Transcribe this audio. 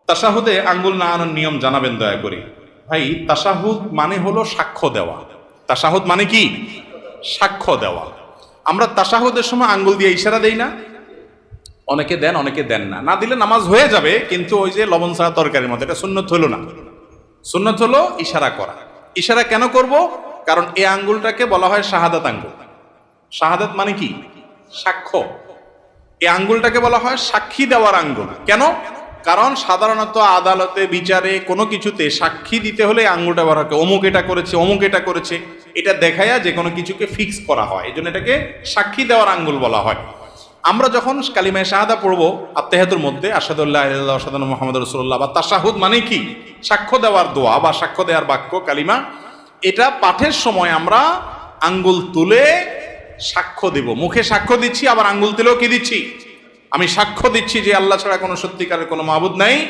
তাশাহুদে আঙ্গুল নাড়ানোর নিয়ম জানাবেন দয়া করে। ভাই, তাশাহুদ মানে হলো সাক্ষ্য দেওয়া। তাশাহুদ মানে কি? সাক্ষ্য দেওয়া। আমরা তাশাহুদের সময় আঙ্গুল দিয়ে ইশারা দেই না? অনেকে দেন, অনেকে দেন না। না দিলে নামাজ হয়ে যাবে, কিন্তু ওই যে লবণ ছাড়া তরকারির মতো, এটা সুন্নত হলো না। সুন্নত হলো ইশারা করা। ইশারা কেন করব? কারণ এই আঙ্গুলটাকে বলা হয় শাহাদাত আঙ্গুল। শাহাদাত মানে কি? সাক্ষ্য। এই আঙ্গুলটাকে বলা হয় সাক্ষী দেওয়ার আঙ্গুল। কেন? কারণ সাধারণত আদালতে, বিচারে, কোনো কিছুতে সাক্ষী দিতে হলে এই আঙ্গুলটা ব্যবহার হয়। অমুক এটা করেছে, অমুক এটা করেছে, এটা দেখাইয়া যে কোনো কিছুকে ফিক্স করা হয়। এই জন্য এটাকে সাক্ষী দেওয়ার আঙ্গুল বলা হয়। আমরা যখন কালিমায়ে শাহাদা পড়বো আত্তাহিয়াতুর মধ্যে, আশহাদু আল্লা ইলাহা ইল্লাল্লাহ ওয়া আশহাদু আন্না মুহাম্মাদুর রাসূলুল্লাহ, বা তাশাহুদ মানে কি? সাক্ষ্য দেওয়ার দোয়া বা সাক্ষ্য দেওয়ার বাক্য, কালিমা। এটা পাঠের সময় আমরা আঙ্গুল তুলে সাক্ষ্য দেব। মুখে সাক্ষ্য দিচ্ছি, আবার আঙ্গুল তুলেও কি দিচ্ছি? আমি সাক্ষ্য দিচ্ছি যে আল্লাহ ছাড়া কোনো সত্যিকারের কোনো মাবুদ নাই।